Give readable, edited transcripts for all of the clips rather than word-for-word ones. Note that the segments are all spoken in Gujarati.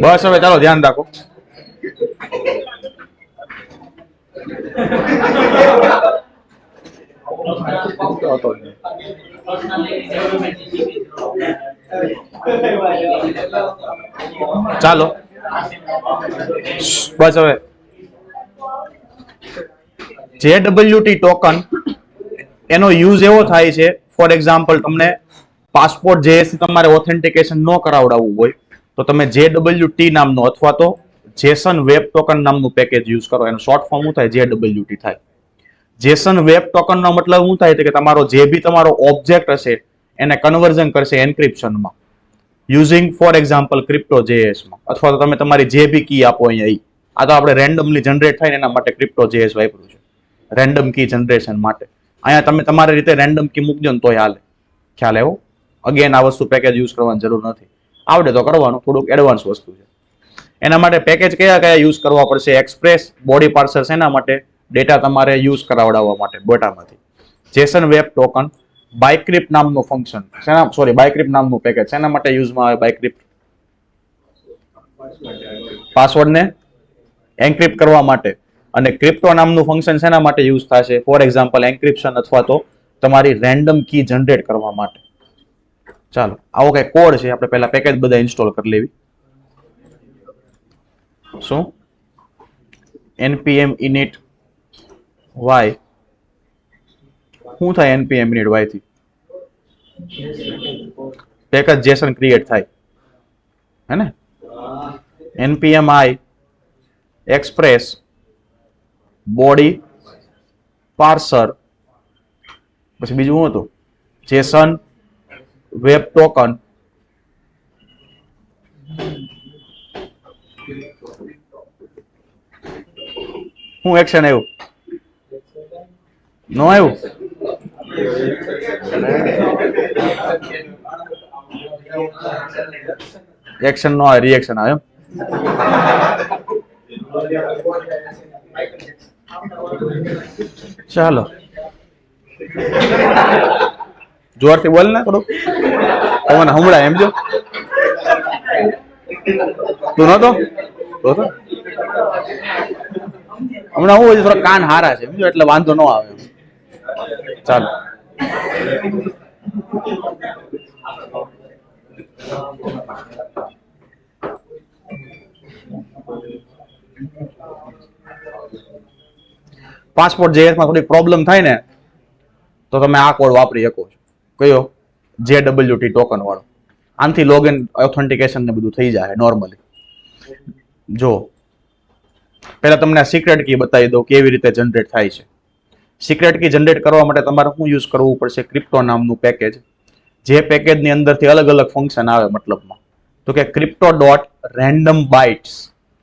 બસ હવે ચાલો ધ્યાન રાખો. ચાલો બસ હવે JWT ટોકન એનો યુઝ એવો થાય છે, ફોર એક્ઝામ્પલ તમને પાસપોર્ટ JS તમારે ઓથેન્ટિકેશન ન કરાવડાવવું હોય તો તમે JWT નામનો અથવા તો જેસન વેબ ટોકન નામનું પેકેજ યુઝ કરો. એનું શોર્ટ ફોર્મ શું થાય? JWT થાય. જેસન વેબ ટોકન નો મતલબ શું થાય કે તમારો જે બી તમારો ઓબ્જેક્ટ હશે એને કન્વર્ઝન કરશે એન્ક્રિપ્શનમાં using for example crypto JS માં, અથવા તો તમે તમારી જે બી કી આપો અહીંયા. આ તો આપણે રેન્ડમલી જનરેટ થાય એના માટે ક્રિપ્ટો JS વાપર્યું છે, રેન્ડમ કી જનરેશન માટે. અહીંયા તમે તમારી રીતે રેન્ડમ કી મૂકજો ને તોય હાલે. ખ્યાલ આવ્યો? અગેન આ વસ્તુ પેકેજ યુઝ કરવાની જરૂર નથી, આવડે તો કરવાનું, થોડુંક એડવાન્સ વસ્તુ છે. એના માટે પેકેજ કયા કયા યુઝ કરવા પડશે? એક્સપ્રેસ બોડી પાર્સર્સ એના માટે, ડેટા તમારે યુઝ કરાવડાવવા માટે ડેટામાંથી. જેસન વેબ ટોકન, બાયક્રિપ્ટ નામનું ફંક્શન, બાયક્રિપ્ટ નામનું પેકેજ શેના માટે યુઝમાં આવે? બાયક્રિપ્ટ પાસવર્ડને એન્ક્રિપ્ટ કરવા માટે. અને ક્રિપ્ટો નામનું ફંક્શન શેના માટે યુઝ થશે? ફોર એક્ઝામ્પલ એન્ક્રિપ્શન અથવા તો તમારી રેન્ડમ કી જનરેટ કરવા માટે. ચાલો આવો કઈ કોડ છે, આપણે પહેલા પેકેજ બધા ઇન્સ્ટોલ કરી લેવી. શું? npm init y. શું થાય npm init y થી? પેકેજ જેસન ક્રિએટ થાય હે ને? npm i express body parser, પછી બીજું શું હતું? જેસન વેબ ટોકન, શું એક્શન આવ્યું? નો આવ્યું? એક્શન નો આવે, રિએક્શન આવે. ચાલો જોરથી બોલ ને થોડું, તમને હમણાં એમ જો તું નતો હમણાં હું થોડા કાન હારા છે એટલે વાંધો ન આવે. ચાલો પાસપોર્ટ JS માં થોડી પ્રોબ્લેમ થાય ને તો તમે આ કોડ વાપરી શકો છો. કયો? JWT ટોકન વાળો. આનાથી લોગિન ઓથેન્ટિકેશન ને બધું થઈ જાય નોર્મલી. જો પહેલા તમને સિક્રેટ કી બતાવી દઉં કેવી રીતે જનરેટ થાય છે. સિક્રેટ કી જનરેટ કરવા માટે તમારે શું યુઝ કરવું પડશે? ક્રિપ્ટો નામનું પેકેજ. જે પેકેજની અંદરથી અલગ અલગ ફંક્શન આવે, મતલબમાં તો કે ક્રિપ્ટો ડોટ રેન્ડમ બાઇટ્સ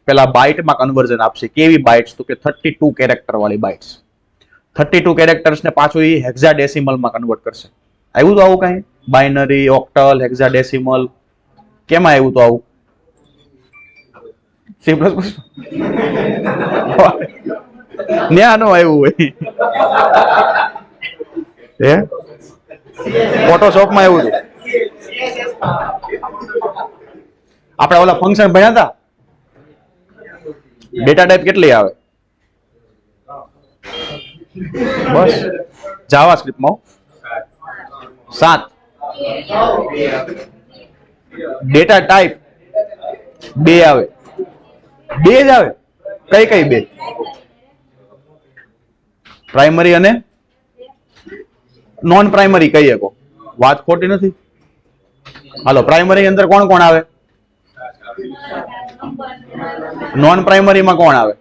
પેલા બાઇટમાં કન્વર્ઝન આપશે. કેવી બાઇટ્સ? તો કે 32 કેરેક્ટર વાળી બાઇટ્સ. 32 કેરેક્ટર્સ ને પાછું એ હેક્સાડેસિમલમાં કન્વર્ટ કરશે. આવ્યું તો આવું કઈ? બાઇનરી, ઓક્ટલ, હેક્સાડેસિમલ, કેમાં આવ્યું તો આવું? સી પ્લસ પ્લસ ન્યા નો આવ્યું હોય હે? ફોટોશોપમાં આવ્યું હતું. આપણે ઓલા ફંક્શન ભણ્યા હતા. ડેટા ટાઈપ કેટલી આવે? બસ જાવા સ્ક્રિપ્ટમાં 7. ડેટા ટાઈપ 2 આવે. 2 જ આવે? કઈ કઈ 2? પ્રાઇમરી અને નોન પ્રાઇમરી કહી શકો. વાત ખોટી નથી. હાલો પ્રાઇમરી અંદર કોણ કોણ આવે? નોન પ્રાઇમરીમાં કોણ આવે?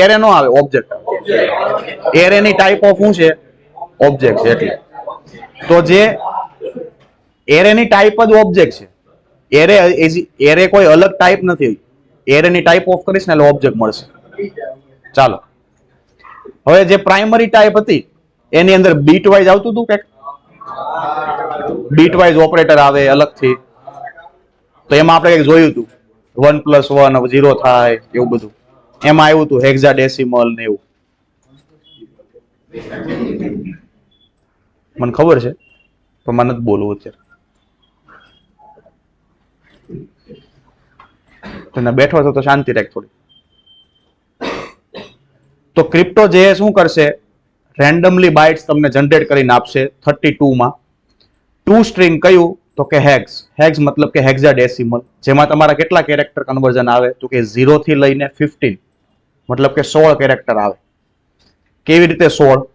એરે નો આવે, ઓબ્જેક્ટ આવે. એરે ની ટાઈપ ઓફ શું છે? ઓબ્જેક્ટ છે. એટલે તો જે એરે ની ટાઈપ જ ઓબ્જેક્ટ છે. એરે કોઈ અલગ ટાઈપ નથી. એરે ની ટાઈપ ઓફ કરીશ ને એટલે ઓબ્જેક્ટ મળશે. ચાલો હવે જે પ્રાઇમરી ટાઈપ હતી એની અંદર બીટ વાઇઝ આવતું હતું કે બીટ વાઇઝ ઓપરેટર આવે અલગથી. તો એમાં આપણે કંઈક જોયું હતું 1+1 0 થાય એવું બધું. એમાં આવ્યું હતું હેક્સાડેસિમલ ને એવું. મને ખબર છે પણ મને નથી બોલવું અત્યારે. તમે બેઠો છો તો શાંતિ રાખ થોડી. તો ક્રિપ્ટો જેએસ શું કરશે, રેન્ડમલી બાઇટ્સ તમને જનરેટ કરીને આપશે 32 માં. ટુ સ્ટ્રિંગ કયું, તો કે હેક્સ. હેક્સ મતલબ કે હેક્સાડેસિમલ, જેમાં તમારા કેટલા કેરેક્ટર કન્વર્ઝન આવે, તો કે 0 થી લઈને 15, મતલબ કે 16 કેરેક્ટર આવે. કેવી રીતે 16,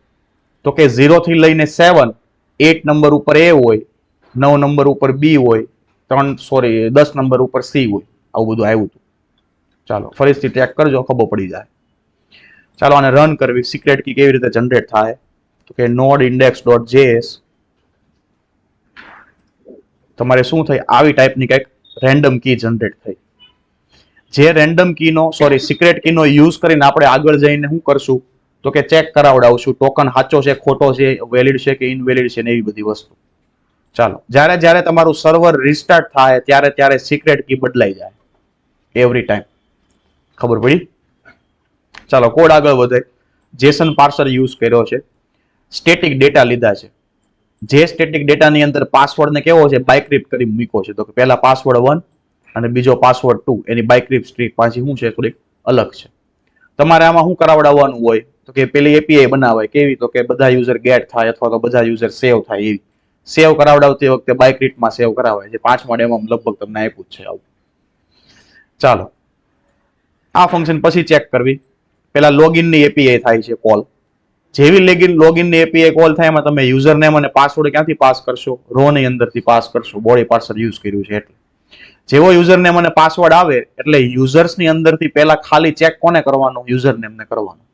તો કે 0 થી લઈને 7, 8 નંબર ઉપર એ હોય, 9 નંબર ઉપર બી હોય, 10 નંબર ઉપર સી હોય. આવું બધું આવ્યું હતું. ચાલો ફરીથી ટ્રેક કરજો, ખબર પડી જાય. ચાલો આને રન કરવી. સિક્રેટ કી કેવી રીતે જનરેટ થાય, તો કે node index.js. તમારે શું થઈ, આવી ટાઈપની કંઈક રેન્ડમ કી જનરેટ થઈ. જે રેન્ડમ કીનો સિક્રેટ કીનો યુઝ કરીને આપણે આગળ જઈને શું કરશું, તો કે ચેક કરાવડાવશું ટોકન સાચો છે, ખોટો છે, વેલિડ છે કે ઇનવેલિડ છે ને એવી બધી વસ્તુ. ચાલો, જ્યારે જ્યારે તમારું સર્વર રિસ્ટાર્ટ થાય ત્યારે ત્યારે સિક્રેટ કી બદલાઈ જાય એવરી ટાઈમ. ખબર પડી? ચાલો કોડ આગળ વધે. જેસન પાર્સર યુઝ કર્યો છે, સ્ટેટિક ડેટા લીધા છે. જે સ્ટેટિક ડેટાની અંદર પાસવર્ડ ને કેવો છે, બાયક્રિપ્ટ કરી મૂક્યો છે. તો કે પહેલા પાસવર્ડ 1 અને બીજો પાસવર્ડ 2, એની બાયક્રિપ્ટ સ્ટ્રીક પાછી શું છે, થોડીક અલગ છે. તમારે આમાં શું કરાવડાવવાનું હોય, તો કે પેલી એપીઆઈ બનાવાય. કેવી, તો કે બધા યુઝર ગેટ થાય અથવા તો બધા યુઝર સેવ થાય. એવી સેવ કરાવડાવતી વખતે બાયક્રિપ્ટમાં સેવ કરાવાય છે. 5મા ડેમોમાં લગભગ તમને આપ્યું જ છે આવું. ચાલો આ ફંક્શન પછી ચેક કરવી. પેલા લોગિનની એપીઆઈ થાય છે કોલ. જેવી લોગિનની એપીઆઈ કોલ થાય એમાં તમે યુઝર નેમ અને પાસવર્ડ ક્યાંથી પાસ કરશો, રો ની અંદરથી પાસ કરશો. બોડી પાર્સર યુઝ કર્યું છે એટલે. જેવો યુઝર નેમ અને પાસવર્ડ આવે એટલે યુઝર્સની અંદરથી પહેલા ખાલી ચેક કોને કરવાનું, યુઝર નેમને કરવાનું.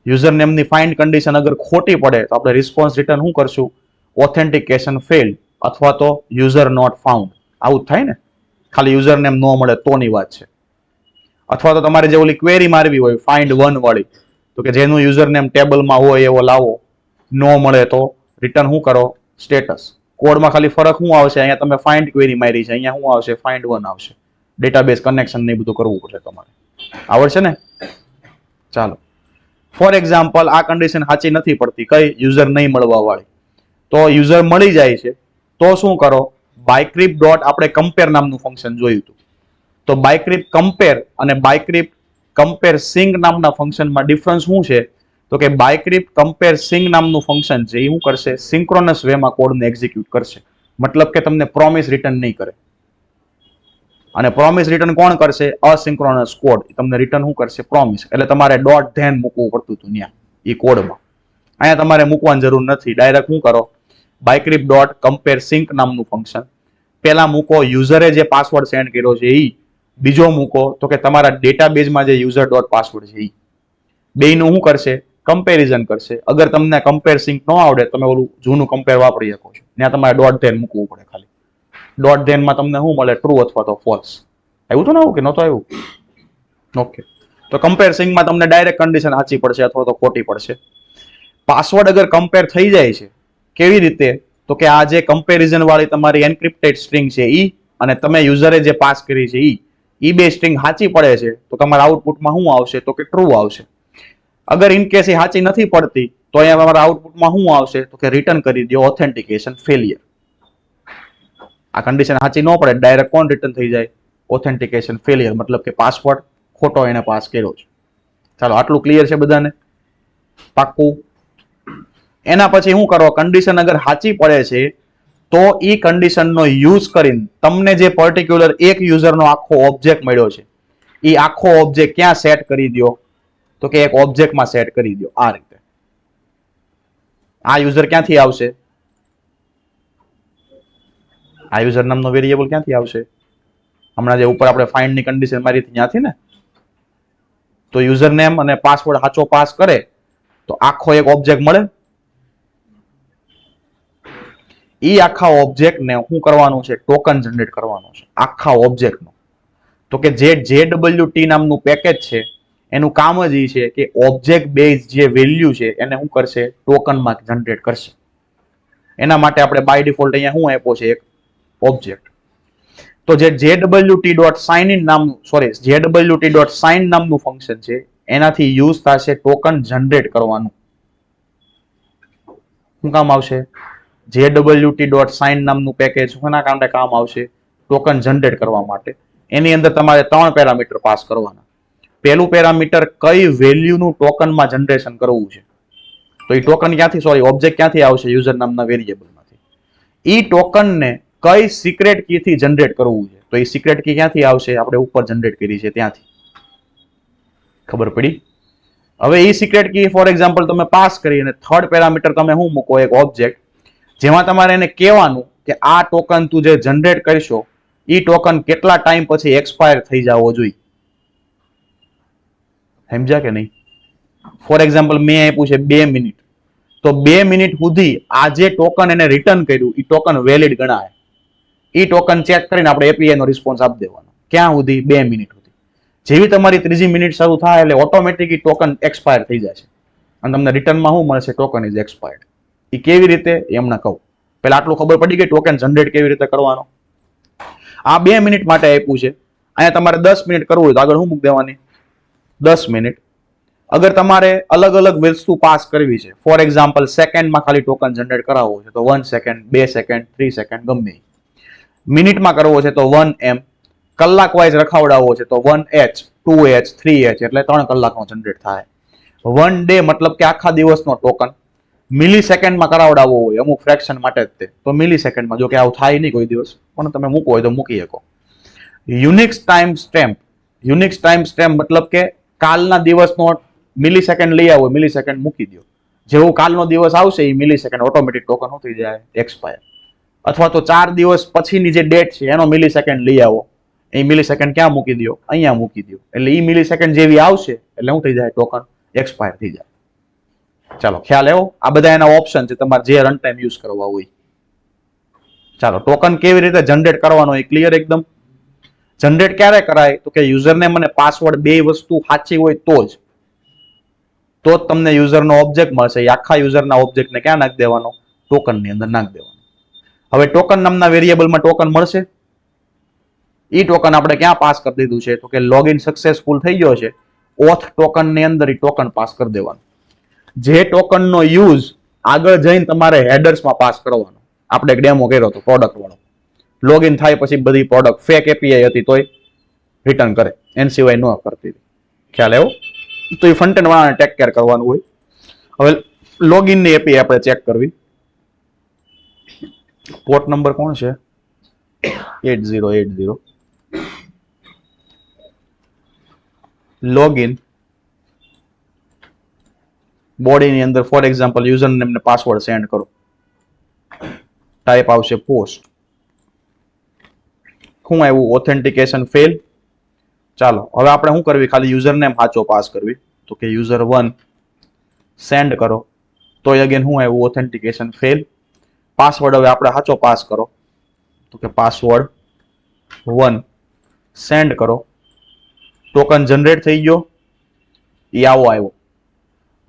યુઝર નેમની ફાઇન્ડ કન્ડિશન અગર ખોટી પડે તો આપણે રિસ્પોન્સ રિટર્ન શું કરશું, ઓથેન્ટિકેશન ફેલ્ડ અથવા તો યુઝર નોટ ફાઉન્ડ. આવું થાય ને, ખાલી યુઝર નેમ ન મળે તોની વાત છે. અથવા તો તમારે જે ઓલી ક્વેરી મારવી હોય ફાઇન્ડ 1 વાળી, તો કે જેનું યુઝર નેમ ટેબલમાં હોય એવો લાવો. ન મળે તો રિટર્ન શું કરો, સ્ટેટસ. કોડમાં ખાલી ફરક શું આવશે, અહીંયા તમે ફાઇન્ડ ક્વેરી મારી છે, અહીંયા શું આવશે, ફાઇન્ડ 1 આવશે. ડેટાબેઝ કનેક્શન ને બધું કરવું પડશે તમારે. આવડશે ને? ચાલો ફોર એક્ઝામ્પલ આ કન્ડિશન સાચી નથી પડતી, કઈ, યુઝર નહીં મળવા વાળી. તો યુઝર મળી જાય છે તો શું કરો, બાયક્રિપ્ટ ડોટ આપણે કમ્પેર નામનું ફંક્શન જોયું હતું. તો બાયક્રિપ્ટ કમ્પેર અને બાયક્રિપ્ટ કમ્પેર સિંગ નામના ફંક્શનમાં ડિફરન્સ શું છે, તો કે બાયક્રિપ્ટ કમ્પેર સિંગ નામનું ફંક્શન છે એ શું કરશે, સિંક્રોનસ વેમાં કોડને એક્ઝિક્યુટ કરશે. મતલબ કે તમને પ્રોમિસ રિટર્ન નહીં કરે. અને પ્રોમિસ રિટર્ન કોણ કરશે, અસિંક્રોનસ કોડ. તમને રિટર્ન શું કરશે, પ્રોમિસ. એટલે તમારે ડોટ ધેન મૂકવું પડતું હતું ત્યાં એ કોડમાં. અહીંયા તમારે મૂકવાની જરૂર નથી. ડાયરેક્ટ શું કરો, બાયક્રિપ્ટ ડોટ કમ્પેર સિંક નામનું ફંક્શન પેલા મૂકો, યુઝરે જે પાસવર્ડ સેન્ડ કર્યો છે એ. બીજો મૂકો તો કે તમારા ડેટાબેઝમાં જે યુઝર ડોટ પાસવર્ડ છે એ. બેયનું શું કરશે, કમ્પેરિઝન કરશે. અગર તમને કમ્પેર સિંક ન આવડે, તમે ઓલું જૂનું કમ્પેર વાપરી શકો છો. ત્યાં તમારે ડોટ ધેન મૂકવું પડે ખાલી. ડોટ ધેનમાં તમને શું મળે, ટ્રુ અથવા તો ફોલ્સ. આવ્યું તો ને આવું કે નહોતું આવ્યું? ઓકે. તો કમ્પેર સિંકમાં તમને ડાયરેક્ટ કન્ડિશન સાચી પડશે અથવા તો ખોટી પડશે. પાસવર્ડ અગર કમ્પેર થઈ જાય છે, કેવી રીતે, તો કે આ જે કમ્પેરિઝન વાળી તમારી એન્ક્રિપ્ટેડ સ્ટ્રિંગ છે ઈ અને તમે યુઝરે જે પાસ કરી છે ઈ બે સ્ટ્રિંગ સાચી પડે છે તો તમારા આઉટપુટમાં શું આવશે, તો કે ટ્રુ આવશે. અગર ઇન કેસ એ સાચી નથી પડતી તો અહીંયા તમારા આઉટપુટમાં શું આવશે, તો કે રિટર્ન કરી દો ઓથેન્ટિકેશન ફેલિયર. આ કન્ડિશન સાચી ન પડે, ડાયરેક્ટ કોણ રિટર્ન થઈ જાય, ઓથેન્ટિકેશન ફેલિયર. મતલબ કે પાસવર્ડ ખોટો એને પાસ કર્યો છે. ચાલો આટલું ક્લિયર છે બધાને? પાક્કું? એના પછી શું કરો, કન્ડિશન અગર સાચી પડે છે તો ઈ કન્ડિશનનો યુઝ કરીને તમને જે પર્ટિક્યુલર એક યુઝરનો આખો ઓબ્જેક્ટ મળ્યો છે એ આખો ઓબ્જેક્ટ ક્યાં સેટ કરી દો, તો કે એક ઓબ્જેક્ટમાં સેટ કરી દો. આ રીતે આ યુઝર ક્યાંથી આવશે, આ યુઝર નામનો વેરિયેબલ ક્યાંથી આવશે, હમણાં જે ઉપર આપણે ફાઇન્ડ ની કન્ડિશન મારી ત્યાંથી ને. તો યુઝર નેમ અને પાસવર્ડ સાચો પાસ કરે તો આખો એક ઓબ્જેક્ટ મળે. ઈ આખા ઓબ્જેક્ટને શું કરવાનું છે, ટોકન જનરેટ કરવાનું છે આખા ઓબ્જેક્ટનો. તો કે જે JWT નામનું પેકેજ છે એનું કામ જ એ છે કે ઓબ્જેક્ટ બેઝ જે વેલ્યુ છે એને શું કરશે, ટોકનમાં જનરેટ કરશે. એના માટે આપણે બાય ડિફોલ્ટ અહીંયા શું આપ્યો છે, એક ઓબ્જેક્ટ. તો જે JWT.sign નામનું ફંક્શન છે એનાથી યુઝ થશે ટોકન જનરેટ કરવાનું. શું કામ આવશે, JWT.sign નામનું પેકેજ કોના કારણે કામ આવશે, ટોકન જનરેટ કરવા માટે એની અંદર તમારે 3 પેરામીટર પાસ કરવાના. પહેલું પેરામીટર કઈ વેલ્યુનું ટોકનમાં જનરેશન કરવું છે. તો એ ટોકન ક્યાંથી ઓબ્જેક્ટ ક્યાંથી આવશે? યુઝર નામના વેરિયેબલમાંથી. ઈ ટોકનને કઈ સિક્રેટ કી થી જનરેટ કરવું છે? તો એ સિક્રેટ કી ક્યાંથી આવશે? આપણે ઉપર જનરેટ કરી છે ત્યાંથી. ખબર પડી? હવે એ સિક્રેટ કી ફોર એક્ઝામ્પલ તમે પાસ કરી અને થર્ડ પેરામીટર તમે શું મૂકો? એક ઓબ્જેક્ટ જેમાં તમારે એને કહેવાનું કે આ ટોકન તું જે જનરેટ કરશો ઈ ટોકન કેટલા ટાઈમ પછી એક્સપાયર થઈ જવો જોઈએ. સમજ્યા કે નહીં? ફોર એક્ઝામ્પલ મેં આપ્યું છે 2 મિનિટ, તો 2 મિનિટ સુધી આ જે ટોકન એને રિટર્ન કર્યું એ ટોકન વેલિડ ગણાય. એ ટોકન ચેક કરીને આપણે એપીઆઈ નો રિસ્પોન્સ આપી દેવાનો. ક્યાં સુધી? 2 મિનિટ સુધી. જેવી તમારી ત્રીજી મિનિટ શરૂ થાય એટલે ઓટોમેટિક એ ટોકન એક્સપાયર થઈ જશે અને તમને રિટર્નમાં શું મળશે? Token is expired. એ કેવી રીતે? એમને કહું. પેલા આટલું ખબર પડી ગઈ ટોકન જનરેટ કેવી રીતે કરવાનો. આ 2 મિનિટ માટે આપ્યું છે. અહીંયા તમારે 10 મિનિટ કરવું હોય તો આગળ શું મૂકી દેવાની? 10 મિનિટ. અગર તમારે અલગ અલગ વસ્તુ પાસ કરવી છે, ફોર એક્ઝામ્પલ સેકન્ડમાં ખાલી ટોકન જનરેટ કરાવવો છે તો 1 સેકન્ડ, 2 સેકન્ડ, 3 સેકન્ડ ગમે. મિનિટમાં કરવો છે તો 1 M, કલાક વાઇઝ રખાવડાવવો છે તો 1H, 2H, 3H એટલે 3 કલાકનો જનરેટ થાય. 1 ડે મતલબ કે આખા દિવસનો ટોકન. મિલી સેકન્ડમાં કરાવડાવવો હોય અમુક ફ્રેક્શન માટે જ તે તો મિલી સેકન્ડમાં, જો કે આવું થાય નહીં કોઈ દિવસ, પણ તમે મૂકવો હોય તો મૂકી શકો. Unix time stamp. Unix time stamp મતલબ કે કાલના દિવસનો મિલી સેકન્ડ લઈ આવો, મિલી સેકન્ડ મૂકી દો. જેવું કાલનો દિવસ આવશે એ મિલી સેકન્ડ ઓટોમેટિક ટોકન શું થઈ જાય? એક્સપાયર. અથવા તો 4 દિવસ પછીની જે ડેટ છે એનો મિલી સેકન્ડ લઈ આવો, એ મિલી સેકન્ડ ક્યાં મૂકી દો? અહીંયા મૂકી દો. એટલે એ મિલી સેકન્ડ જેવી આવશે એટલે શું થઈ જાય? ટોકન એક્સપાયર થઈ જાય. ચાલો ખ્યાલ આવ્યો? આ બધા એના ઓપ્શન છે તમારે જે રન ટાઈમ યુઝ કરવા હોય. ચાલો ટોકન કેવી રીતે જનરેટ કરવાનો એ ક્લિયર એકદમ. જનરેટ ક્યારે કરાય? તો કે યુઝરનેમ અને પાસવર્ડ બે વસ્તુ સાચી હોય તો જ તમને યુઝરનો ઓબ્જેક્ટ મળશે. એ આખા યુઝરના ઓબ્જેક્ટને ક્યાં નાખી દેવાનો? ટોકનની અંદર નાખી દેવાનો. હવે ટોકન નામના વેરિયેબલમાં ટોકન મળશે. ઈ ટોકન આપણે ક્યાં પાસ કરી દીધું છે? તો કે લોગિન સક્સેસફુલ થઈ ગયો છે, ઓથ ટોકનની અંદર ઈ ટોકન પાસ કરી દેવાનું. જે ટોકનનો યુઝ આગળ જઈને તમારે હેડર્સમાં પાસ કરવાનો. આપણે એક ડેમો કર્યો હતો પ્રોડક્ટ વાળો. લોગિન થાય પછી બધી પ્રોડક્ટ ફેક એપીઆઈ હતી તોય રિટર્ન કરે, એન સિવાય ન કરતી. ખ્યાલ આવ્યો? તો એ ફ્રન્ટ એન્ડ વાળાને ટેક કેર કરવાનું હોય. હવે લોગિનની એપીઆઈ આપણે ચેક કરવી. પોર્ટ નંબર કોણ છે? 8080. લોગિન બોડીની અંદર ફોર એક્ઝામ્પલ યુઝર નેમ ને પાસવર્ડ સેન્ડ કરો. ટાઈપ આવશે પોસ્ટ. શું આવ્યું? Authentication fail. ચાલો હવે આપણે શું કરવી? ખાલી યુઝર નેમ સાચો પાસ કરવી. તો કે user1 સેન્ડ કરો તો અગેન શું આવ્યું? Authentication fail. પાસવર્ડ હવે આપણે સાચો પાસ કરો તો કે પાસવર્ડ 1 સેન્ડ કરો. ટોકન જનરેટ થઈ ગયો, એ આવો આવ્યો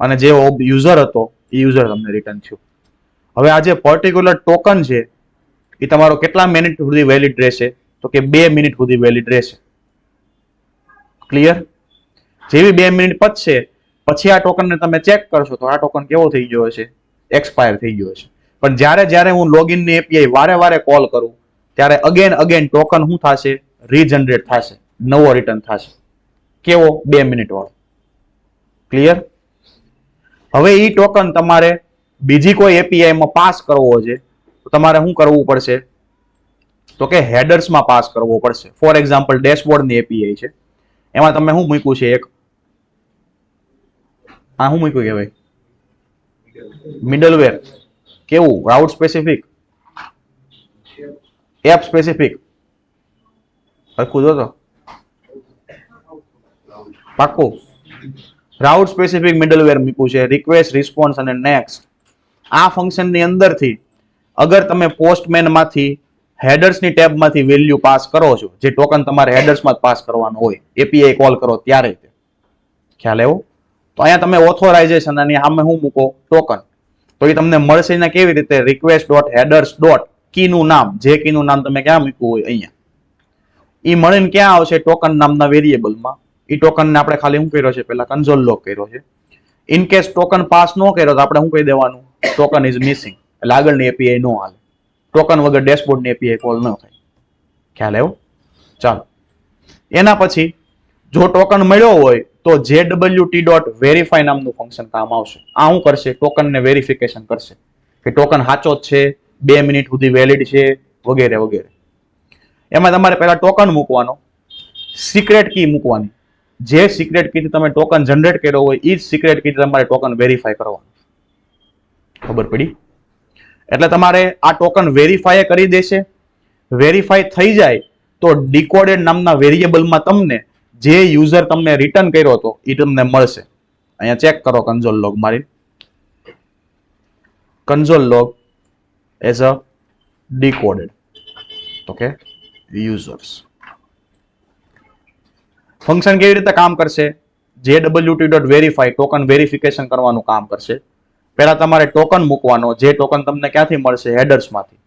અને જે યુઝર હતો એ યુઝર તમને રિટર્ન થયો. હવે આ જે પર્ટિક્યુલર ટોકન છે એ તમારો કેટલા મિનિટ સુધી વેલિડ રહેશે? તો કે 2 મિનિટ સુધી વેલિડ રહેશે. ક્લિયર? જેવી 2 મિનિટ પતશે પછી આ ટોકનને તમે ચેક કરશો તો આ ટોકન કેવો થઈ ગયો હશે? એક્સપાયર થઈ ગયો હશે. પણ જ્યારે હું લોગિનની એપીઆઈ વારે કોલ કરું ત્યારે અગેન ટોકન શું થશે? રીજનરેટ થશે, નવો રિટર્ન થશે. કેવો? 2 મિનિટ વાળો. ક્લિયર? હવે ઈ ટોકન તમારે બીજી કોઈ એપીઆઈમાં પાસ કરવો છે તો તમારે શું કરવું પડશે? તો કે હેડર્સમાં પાસ કરવો પડશે. ફોર એક્ઝામ્પલ ડેશબોર્ડની એપીઆઈ છે, એમાં તમે શું મૂક્યું છે? એક આ શું મૂક્યું કહેવાય? મિડલવેર. કેવું? Route specific, app specific. લખું જો પાક્કું. રાઉટ સ્પેસિફિક મિડલવેર મૂક્યું છે. રિક્વેસ્ટ, રિસ્પોન્સ અને નેક્સ્ટ. આ ફંક્શનની અંદરથી અગર તમે પોસ્ટમેનમાંથી હેડર્સની ટેબમાંથી વેલ્યુ પાસ કરો છો, જે ટોકન તમારે હેડર્સમાં જ પાસ કરવાનો હોય એપીઆઈ કોલ કરો ત્યારે. ખ્યાલ આવ્યો? તો અહીંયા તમે ઓથોરાઇઝેશન અને સામે શું મૂકો? ટોકન. તો એ તમને મળશે ને કેવી રીતે? રિક્વેસ્ટ ડોટ હેડર્સ ડોટ કીનું નામ, જે કીનું નામ તમે ક્યાં મૂક્યું હોય અહીંયા, એ મળીને ક્યાં આવશે? ટોકન નામના વેરિયેબલમાં. એ ટોકનને આપણે ખાલી શું કર્યો છે? પેલા કન્સોલ લોગ કર્યો છે. ઇન કેસ ટોકન પાસ ન કર્યો તો આપણે શું કહી દેવાનું? Token is missing. એટલે આગળની એપીઆઈ ન હાલે. ટોકન વગર ડેશબોર્ડની એપીઆઈ કોલ ન થાય. ખ્યાલ આવ્યો? ચાલો, એના પછી જો ટોકન મળ્યો હોય તો JWT.verify નામનું ફંક્શન કામ આવશે. આ શું કરશે? ટોકનને વેરિફિકેશન કરશે કે ટોકન સાચો જ છે, 2 મિનિટ સુધી વેલિડ છે, વગેરે વગેરે. એમાં તમારે પહેલા ટોકન મૂકવાનો, સિક્રેટ કી મૂકવાની. જે સિક્રેટ કીથી તમે ટોકન જનરેટ કર્યો હોય એ જ સિક્રેટ કીથી તમારે ટોકન વેરીફાઈ કરવાનું. ખબર પડી? એટલે તમારે આ ટોકન વેરીફાઈ કરી દેશે. વેરીફાઈ થઈ જાય તો ડિકોડેડ નામના વેરિયેબલમાં તમને જે યુઝર તમને રિટર્ન કર્યો હતો એ તમને મળશે. અહીંયા ચેક કરો કન્સોલ લોગ મારી. Console log as a decoded okay users. Function કેવી રીતે કામ કરશે? JWT.verify ટોકન વેરિફિકેશન કરવાનું કામ કરશે. પહેલા તમારે ટોકન મૂકવાનો, જે ટોકન તમને ક્યાંથી મળશે? હેડર્સમાંથી.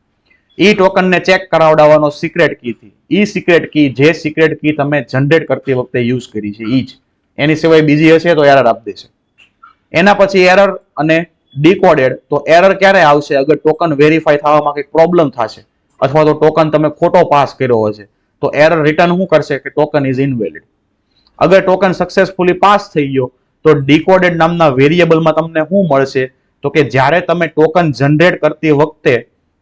ઈ ટોકનને ચેક કરાવડાવવાનો સિક્રેટ કીથી. ઈ સિક્રેટ કી જે સિક્રેટ કી તમે જનરેટ કરતી વખતે યુઝ કરી છે ઈ જ. એની સિવાય બીજી હશે તો એરર આપી દેશે. એના પછી એરર અને ડીકોડેડ. તો એરર ક્યારે આવશે? અગર ટોકન વેરીફાઈ થવામાં કંઈક પ્રોબ્લેમ થશે અથવા તો ટોકન તમે ખોટો પાસ કર્યો હશે તો એરર રિટર્ન શું કરશે કે ટોકન ઇઝ ઇનવેલિડ. અગર ટોકન સક્સેસફુલી પાસ થઈ ગયો તો ડીકોડેડ નામના વેરિયેબલમાં તમને શું મળશે? તો કે જ્યારે તમે ટોકન જનરેટ કરતી વખતે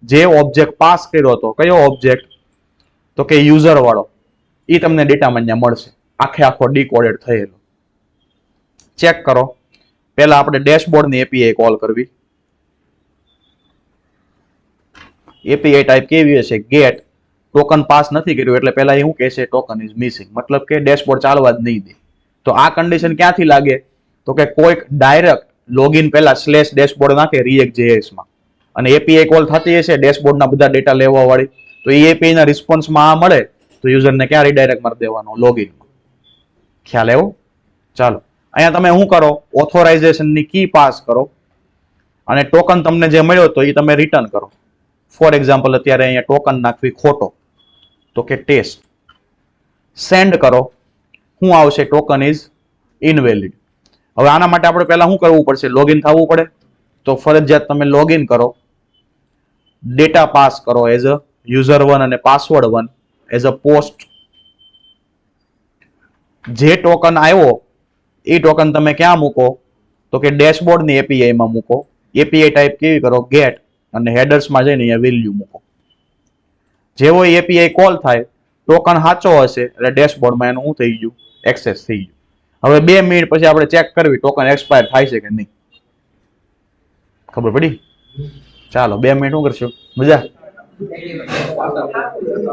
જે ઓબ્જેક્ટ પાસ કર્યો હતો, કયો ઓબ્જેક્ટ? તો કે યુઝર વાળો, એ તમને ડેટામાં ત્યાં મળશે, આખો ડીકોડેડ થયેલો. ચેક કરો. પહેલા આપણે ડેશબોર્ડની એપીઆઈ કોલ કરવી. એપીઆઈ ટાઈપ કેવી હશે? ગેટ. ટોકન પાસ નથી કર્યું એટલે પહેલા એ શું કહેશે? Token is missing. મતલબ કે ડેશબોર્ડ ચાલવા જ નહીં દે. તો આ કન્ડિશન ક્યાંથી લાગે? તો કે કોઈક ડાયરેક્ટ લોગિન પહેલા /ડેશબોર્ડ નાખે React.js માં અને એપીઆઈ કોલ થતી હશે ડેશબોર્ડના બધા ડેટા લેવા વાળી. તો એ એપીઆઈ ના રિસ્પોન્સમાં આ મળે તો યુઝરને ક્યાં રીડાયરેક્ટ મારી દેવાનો? લોગિનમાં. ખ્યાલ આવ્યો? ચાલો, અહીંયા તમે શું કરો? ઓથોરાઇઝેશનની કી પાસ કરો અને ટોકન તમને જે મળ્યો તો એ તમે રિટર્ન કરો. ફોર એક્ઝામ્પલ અત્યારે અહીંયા ટોકન નાખવી ખોટો, તો કે ટેસ્ટ. સેન્ડ કરો. શું આવશે? Token is invalid. હવે આના માટે આપણે પહેલા શું કરવું પડશે? લોગિન થવું પડે. તો ફરજિયાત તમે લોગિન કરો, ડેટા પાસ કરો એઝ અ user1 અને password1 એઝ અ પોસ્ટ. જે ટોકન આવ્યો એ ટોકન તમે ક્યાં મૂકો? તો કે ડેશબોર્ડની એપીઆઈ માં મૂકો. એપીઆઈ ટાઈપ કેવી કરો? ગેટ અને હેડર્સમાં જઈને અહીંયા વેલ્યુ મૂકો. જેવો એપીઆઈ કોલ થાય ટોકન સાચો હશે એટલે ડેશબોર્ડમાં એનું શું થઈ ગયું? એક્સેસ થઈ ગયું. હવે 2 મિનિટ પછી આપણે ચેક કરવી ટોકન એક્સપાયર થાય છે કે નહીં. ખબર પડી? ચાલો 2 મિનિટ શું કરશું? મજા?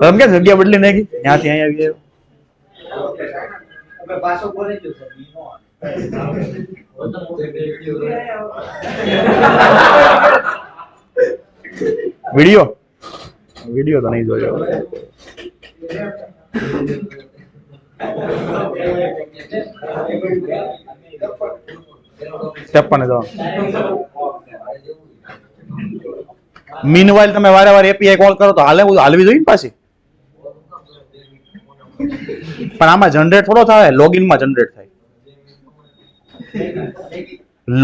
તમે કે જગ્યા બદલી નાખી? ત્યાંથી અહીંયા આવી ગયો. વિડિયો તો નહીં જોયો. મીનવાઇલ તમે વારે વારે એપીઆઈ કોલ કરો તો હાલવી જોઈએ ને પાછી. પણ આમાં જનરેટ થોડો થાય, લોગિનમાં જનરેટ થાય.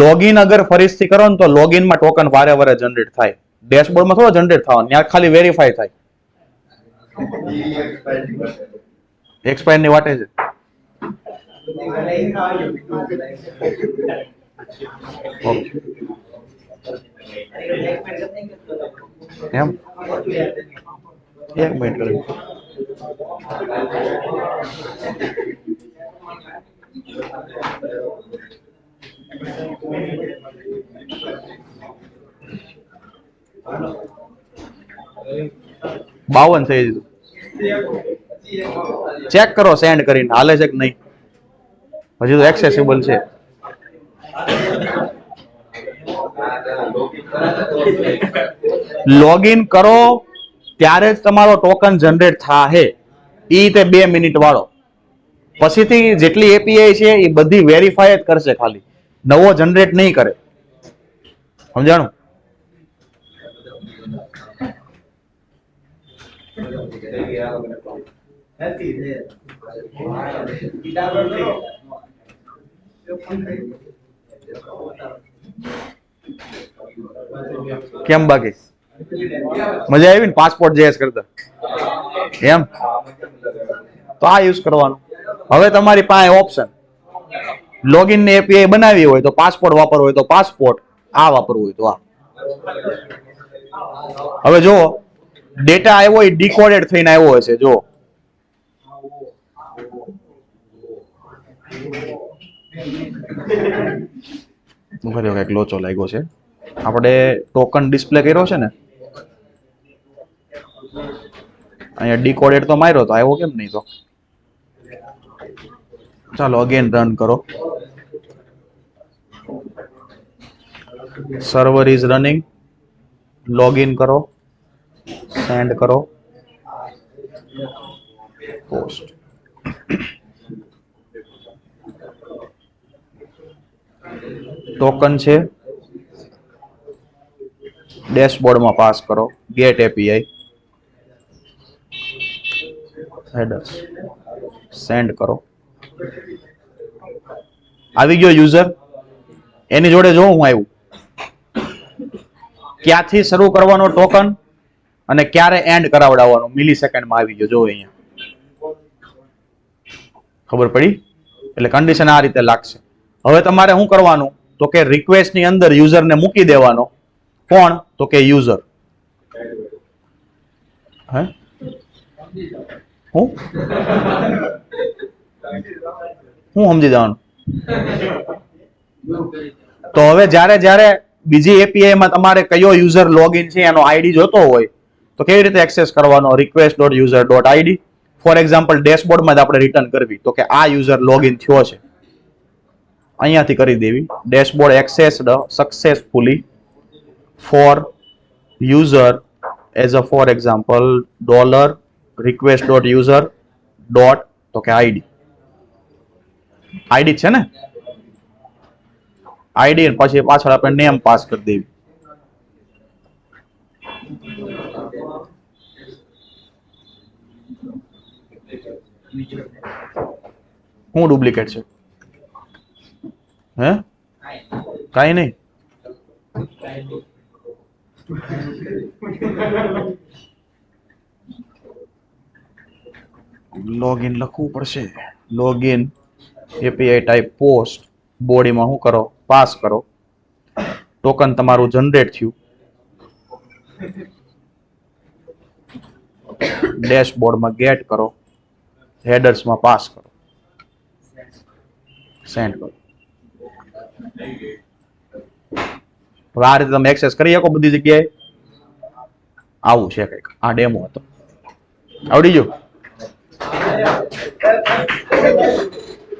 લોગિન અગર ફરીથી કરો ને તો લોગિનમાં ટોકન વારે વારે જનરેટ થાય. ડેશબોર્ડમાં થોડો જનરેટ થવાનો, ત્યાં ખાલી વેરીફાઈ થાય. એક્સપાયર ની વાટે છે. એમ 1 મિનિટ કરી. બાવન થઈ દીધું. ચેક કરો સેન્ડ કરીને હાલે છે કે નહીં. હજી તો એક્સેસિબલ છે. લોગિન કરો ત્યારે જ તમારો ટોકન જનરેટ થાય. ઈ તે 2 મિનિટ વાળો. પછીથી જેટલી એપીઆઈ છે એ બધી વેરીફાઈ જ કરશે, ખાલી નવો જનરેટ નહીં કરે. સમજાણું? કેમ બાકી મજા આવી ને પાસપોર્ટ જેએસ કરતા? એમ તો આ યુઝ કરવાનું. હવે તમારી પાસે ઓપ્શન લોગિન ની એપીઆઈ બનાવી હોય તો પાસપોર્ટ વાપરવો હોય તો પાસપોર્ટ, આ વાપરવું હોય તો આ. હવે જો ડેટા આવ્યો એ ડીકોડેડ થઈને આવ્યો હશે. જો કઈક લોચો લાગ્યો છે. આપણે ટોકન ડિસ્પ્લે કર્યો છે ને, અહીંયા ડીકોડેડ તો માર્યો તો આવ્યો કેમ નહીં? તો ચાલો અગેન રન કરો. Server is running. લોગિન કરો, સેન્ડ કરો, પોસ્ટ. ટોકન છે, ડેશબોર્ડમાં પાસ કરો, ગેટ એપીઆઈ, હેડર્સ, સેન્ડ કરો. આવી ગયો યુઝર. એની જોડે જો હું આવ્યું, ક્યાંથી શરૂ કરવાનો ટોકન અને ક્યારે એન્ડ કરાવડાવવાનો મિલી સેકન્ડમાં આવી ગયો. જો અહીંયા ખબર પડી. એટલે કન્ડિશન આ રીતે લાગશે. હવે તમારે શું કરવાનું તો કે રિક્વેસ્ટ ની અંદર યુઝરને મૂકી દેવાનો. કોણ તો કે યુઝર. હે હું સમજી જવાનું. તો હવે જ્યારે બીજી એપીઆઈ માં તમારે કયો યુઝર લોગિન છે એનો આઈડી જોતો હોય તો કેવી રીતે એક્સેસ કરવાનો? request.user.id. ફોર એક્ઝામ્પલ ડેશબોર્ડમાં જ આપણે રિટર્ન કરવી તો કે આ યુઝર લોગિન થયો છે, અહીંયાથી કરી દેવી. Dashboard accessed successfully for user as a for example $request.user. તો કે આઈડી છે ને, આઈડી પછી પાછળ આપણે નેમ પાસ કરી દેવી. હું ડુપ્લિકેટ છે? હે કઈ નહીં. લોગિન લખવું પડશે. લોગિન એપીઆઈ ટાઈપ પોસ્ટ, બોડીમાં શું કરો? પાસ કરો. ટોકન તમારું જનરેટ થયું. ડેશબોર્ડમાં ગેટ કરો, હેડર્સમાં પાસ કરો, સેન્ડ કરો. હવે આ રીતે તમે એક્સેસ કરી શકો બધી જગ્યાએ. આવું છે કંઈક. આ ડેમો હતો. આવડી ગયો?